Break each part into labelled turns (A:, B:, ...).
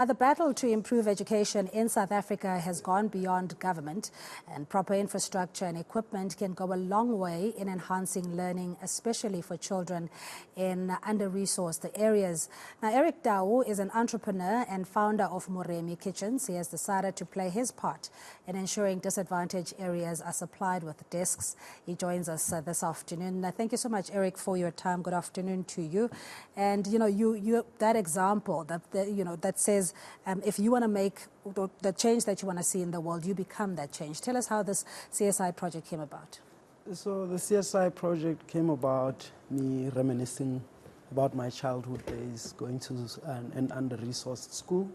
A: The battle to improve education in South Africa has gone beyond government, and proper infrastructure and equipment can go a long way in enhancing learning, especially for children in under-resourced areas. Now, Eric Dau is an entrepreneur and founder of Moremi Kitchens. He has decided to play his part in ensuring disadvantaged areas are supplied with desks. He joins us this afternoon. Thank you so much, Eric, for your time. Good afternoon to you. And you that example that says if you want to make the change that you want to see in the world, you become that change. Tell us how this CSI project came about.
B: So the CSI project came about me reminiscing about my childhood days, going to an under-resourced school.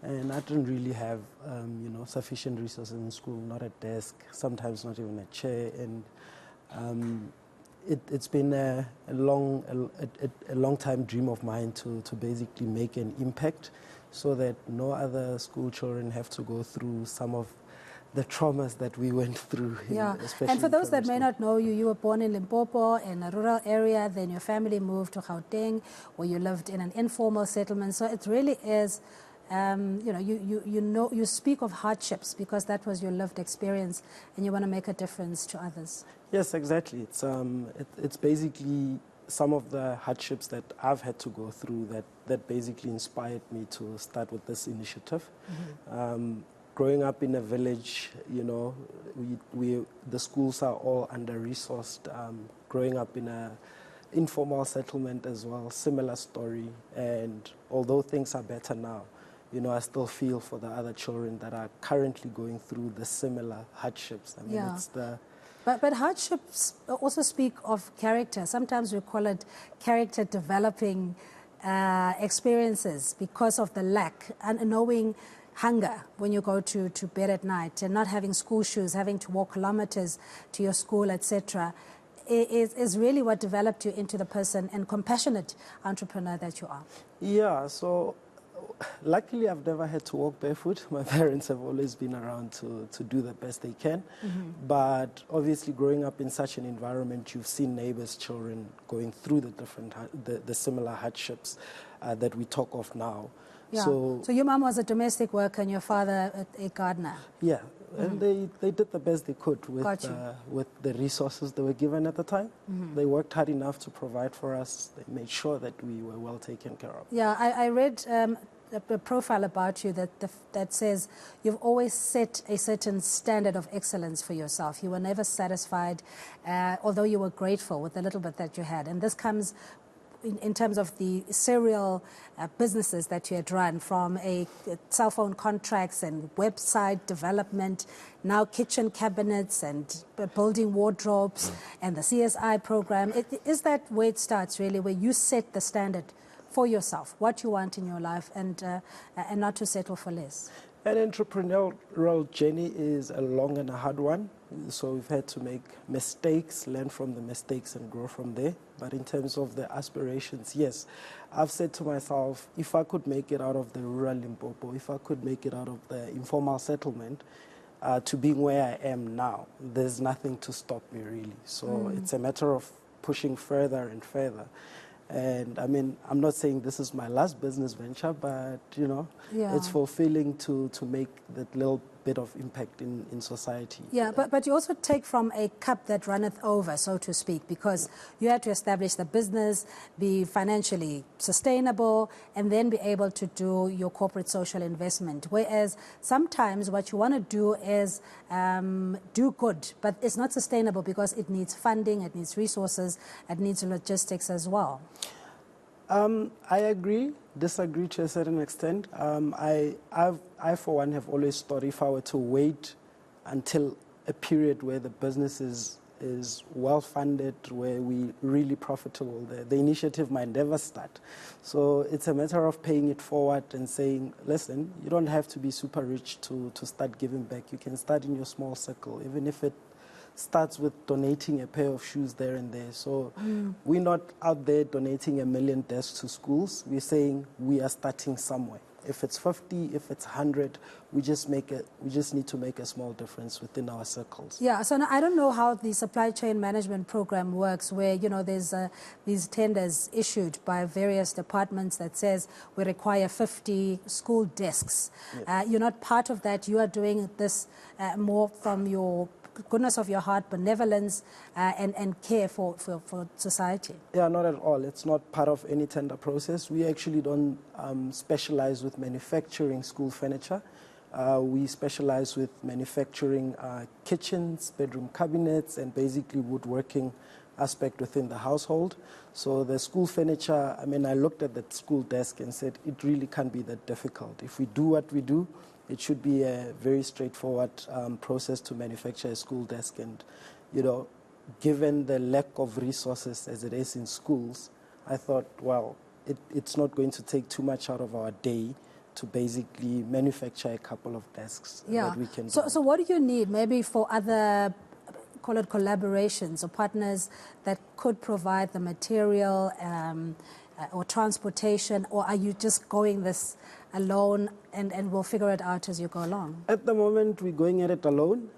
B: And I didn't really have, sufficient resources in school, not a desk, sometimes not even a chair. And it's been a long time dream of mine to basically make an impact so that no other school children have to go through some of the traumas that we went through.
A: Yeah, and for those that may not know you, you were born in Limpopo, in a rural area, then your family moved to Gauteng, where you lived in an informal settlement. So it really is, you speak of hardships because that was your lived experience, and you want to make a difference to others.
B: Yes, exactly. It's basically some of the hardships that I've had to go through that basically inspired me to start with this initiative. Mm-hmm. Growing up in a village, the schools are all under-resourced. Growing up in an informal settlement as well, similar story. And although things are better now, I still feel for the other children that are currently going through the similar hardships. I mean, it's the...
A: But hardships also speak of character. Sometimes we call it character developing experiences because of the lack and knowing hunger when you go to bed at night and not having school shoes, having to walk kilometers to your school, etc. is really what developed you into the person and compassionate entrepreneur that you are.
B: Yeah, so luckily I've never had to walk barefoot. My parents have always been around to do the best they can. Mm-hmm. But obviously growing up in such an environment, you've seen neighbors' children going through the similar hardships that we talk of now.
A: Yeah. So your mom was a domestic worker and your father a gardener.
B: Yeah, and they did the best they could with the resources they were given at the time. Mm-hmm. They worked hard enough to provide for us. They made sure that we were well taken care of.
A: Yeah, I read a profile about you that says you've always set a certain standard of excellence for yourself. You were never satisfied, although you were grateful with the little bit that you had. And this comes in terms of the serial businesses that you had run, from cell phone contracts and website development, now kitchen cabinets and building wardrobes and the CSI program. Is that where it starts, really, where you set the standard for yourself, what you want in your life, and not to settle for less?
B: An entrepreneurial journey is a long and a hard one. So we've had to make mistakes, learn from the mistakes and grow from there. But in terms of the aspirations, yes, I've said to myself, if I could make it out of the rural Limpopo, if I could make it out of the informal settlement, to being where I am now, there's nothing to stop me, really. So it's a matter of pushing further and further. And I mean, I'm not saying this is my last business venture, but, it's fulfilling to make that little bit of impact in society.
A: Yeah, but you also take from a cup that runneth over, so to speak, because you had to establish the business, be financially sustainable, and then be able to do your corporate social investment. Whereas sometimes what you want to do is do good, but it's not sustainable because it needs funding, it needs resources, it needs logistics as well.
B: I agree, disagree to a certain extent. I, for one, have always thought if I were to wait until a period where the business is well-funded, where we're really profitable, the initiative might never start. So it's a matter of paying it forward and saying, listen, you don't have to be super rich to start giving back. You can start in your small circle, even if it starts with donating a pair of shoes there and there. So we're not out there donating 1 million desks to schools. We're saying we are starting somewhere. If it's 50, if it's 100, we just need to make a small difference within our circles.
A: Yeah, so now I don't know how the supply chain management program works, where, you know, there's these tenders issued by various departments that says we require 50 school desks.
B: Yeah.
A: You're not part of that. You are doing this more from your goodness of your heart, benevolence, and care for society.
B: Yeah, not at all. It's not part of any tender process. We actually don't specialize with manufacturing school furniture. We specialize with manufacturing kitchens, bedroom cabinets, and basically woodworking aspect within the household. So the school furniture, I mean, I looked at the school desk and said, it really can't be that difficult. If we do what we do, it should be a very straightforward process to manufacture a school desk. And, you know, given the lack of resources as it is in schools, I thought, well, it's not going to take too much out of our day to basically manufacture a couple of desks that we can do.
A: So what do you need maybe for other, call it collaborations or partners that could provide the material or transportation, or are you just going this alone and we'll figure it out as you go along?
B: At the moment, we're going at it alone.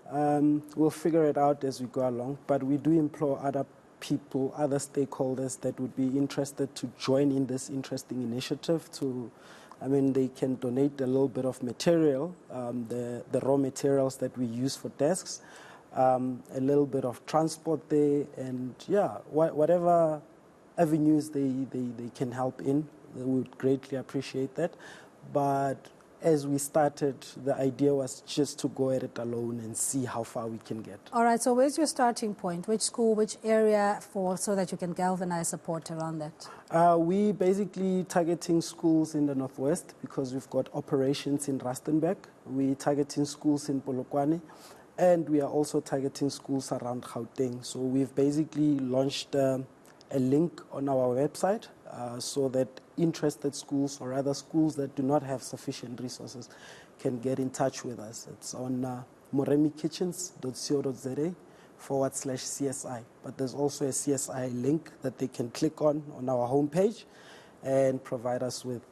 B: We'll figure it out as we go along, but we do implore other people, other stakeholders that would be interested to join in this interesting initiative they can donate a little bit of material, the raw materials that we use for desks, a little bit of transport there, and whatever avenues they can help in, we would greatly appreciate that. But as we started, the idea was just to go at it alone and see how far we can get.
A: All right, so where's your starting point? Which school, which area so that you can galvanize support around that?
B: We basically targeting schools in the Northwest because we've got operations in Rustenburg. We're targeting schools in Polokwane, and we are also targeting schools around Gauteng. So we've basically launched a link on our website so that interested schools or other schools that do not have sufficient resources can get in touch with us. It's on moremikitchens.co.za/CSI. But there's also a CSI link that they can click on our homepage and provide us with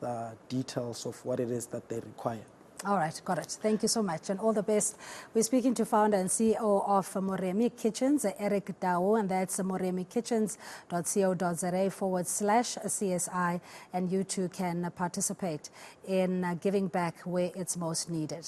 B: details of what it is that they require.
A: All right, got it. Thank you so much, and all the best. We're speaking to founder and CEO of Moremi Kitchens, Eric Dao, and that's moremikitchens.co.za/CSI, and you too can participate in giving back where it's most needed.